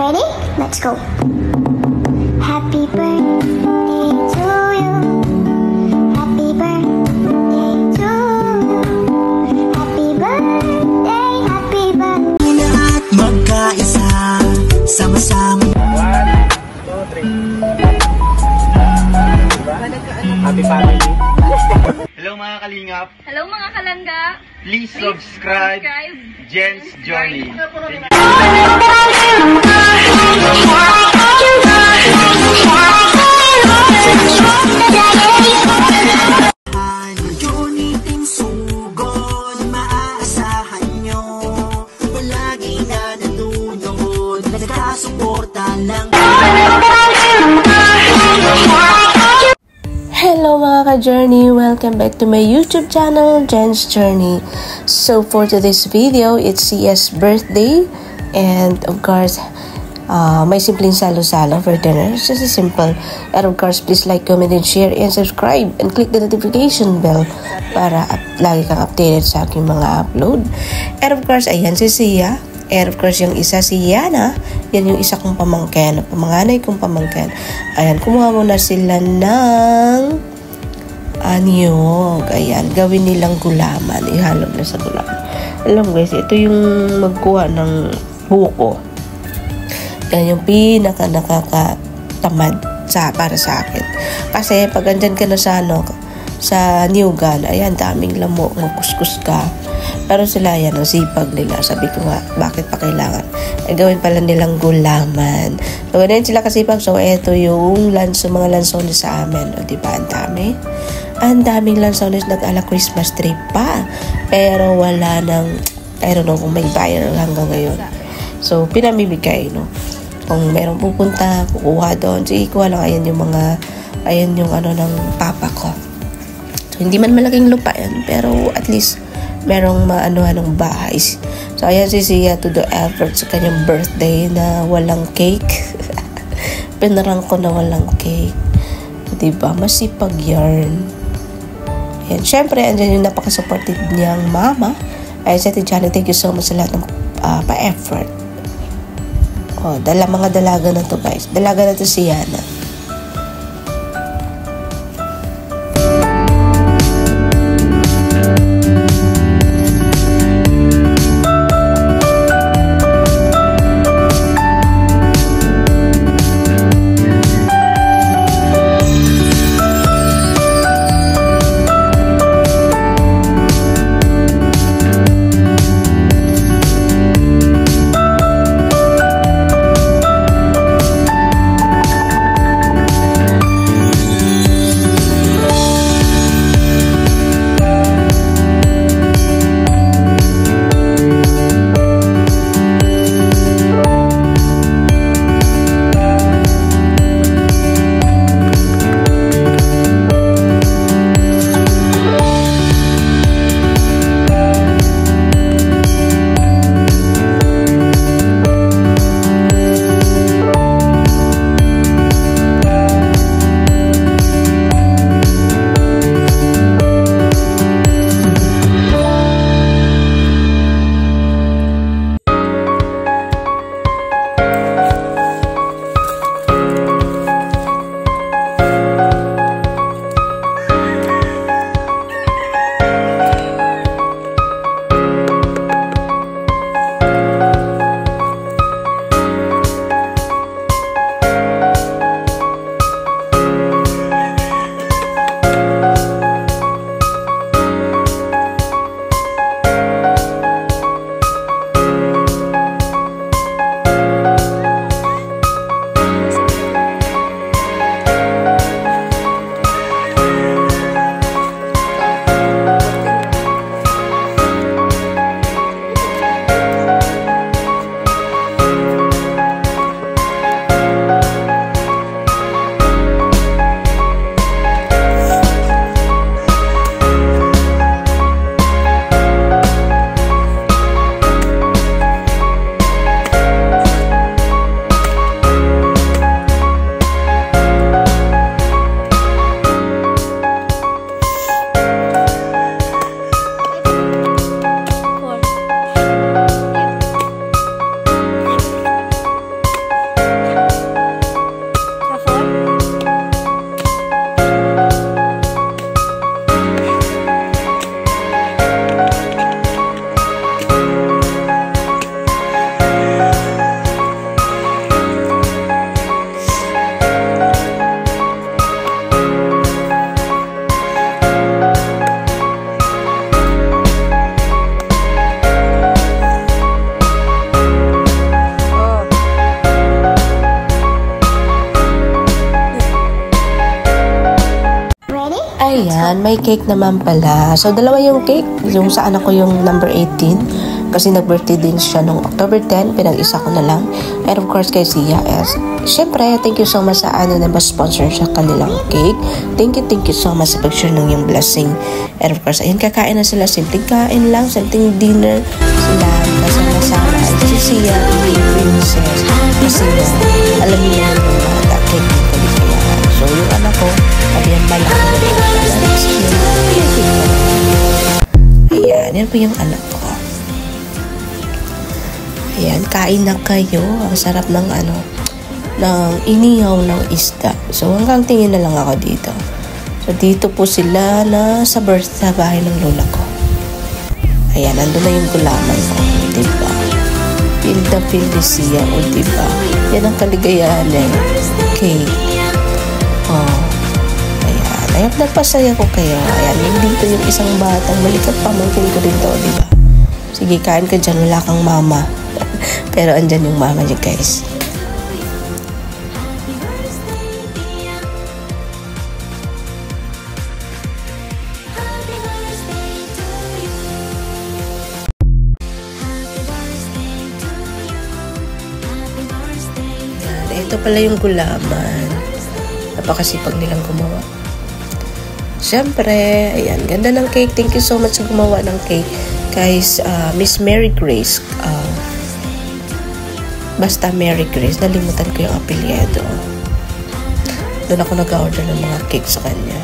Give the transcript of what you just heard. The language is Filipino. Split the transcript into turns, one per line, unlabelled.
Ready? Let's go. Happy birthday to you. Happy birthday to you. Happy birthday, happy birthday.
Lahat magkaisa, sama-sama.
1, 2, 3. Happy family. Hello mga kalingap.
Hello mga kalangga.
Please subscribe Jen's Journey.
Journey Team Sugod, maaasahan nyo. Palagi na nanonood, nagkasuporta lang.
Hello mga ka-journey! Welcome back to my YouTube channel, Jen's Journey. So for today's video, it's Sia's birthday. And of course, may simpleng salo-salo for dinner. It's just simple. And of course, please like, comment, and share, and subscribe. And click the notification bell para lagi kang updated sa aking mga upload. And of course, ayan si Sia. And of course, yung isa si Yana, yan yung isa kong pamangkin, pamanganay kong pamangkin. Ayan, kumuha muna sila ng anyog. Ayan, gawin nilang gulaman. Ihalog na sa gulaman. Alam guys, ito yung magkuha ng buko. Yan yung pinaka nakakatamad para sa akin. Kasi pag andyan ka na sa sa niyugan, ayan, daming lamok, magkuskus ka. Pero sila yan, ang sipag nila. Sabi ko nga, bakit pa kailangan? Gawin pala nilang gulaman. So, ganyan sila kasipag. So, eto yung mga lansones sa amin. O, diba? Ang dami. Ang daming lansones, nag-ala Christmas tree pa. Pero wala nang, I don't know kung may viral hanggang ngayon. So, pinamimigay, no? Kung merong pupunta, kukuha doon. Sige, kuha lang. Ayan yung ano ng papa ko. So, hindi man malaking lupa yan. Pero, at least, merong maano-anong bahay. So, ayan si Sia to do effort sa kanyang birthday na walang cake. Pinarang ko na walang cake. Diba? Masipag yarn. Ayan. Siyempre, andyan yung napaka-supportive niyang mama. Ayan si Ate Janet, thank you so much sa lahat ng pa-effort. Oh, mga dalaga na to guys. Dalaga na to si Yana. Ayan, may cake naman pala. So, dalawa yung cake. Yung sa anak ko yung number 18. Kasi nag-birthday din siya nung October 10. Pinag-isa ko na lang. And of course, kay Sia. Siyempre, thank you so much sa na sponsor sa kanilang cake. Thank you so much sa pag-share ng yung blessing. And of course, ayun, kakain na sila. Simpleng kain lang, simpleng dinner. Sila kasama-sama. Si Sia, princess. Kasi alam niyo naman yung mga cake ni Kulipayan. So, yung anak ko, sabi yan malaki. Ayan, yan po yung anak ko. Ayan, kain na kayo. Ang sarap ng ng inihaw ng isda. So, hanggang tingin na lang ako dito. So, dito po sila na sa bahay ng lola ko. Ayan, nandun na yung gulaman ko. Diba? Feel the Sia. O, diba? Yan ang kaligayahan eh. Cake. Oh. Ayan, nagpasaya ko kayo. Ayan, dito yung isang batang malikat pamangkin ko din to, diba? Sige, kain ka dyan. Wala kang mama. Pero andyan yung mama niya, guys. Ayan, ito pala yung gulaman. Napakasipag nilang gumawa. Siyempre, ayan, ganda ng cake. Thank you so much sa gumawa ng cake. Guys, Miss Mary Grace. Basta Mary Grace. Nalimutan ko yung apelyido. Doon ako nag-order ng mga cake sa kanya.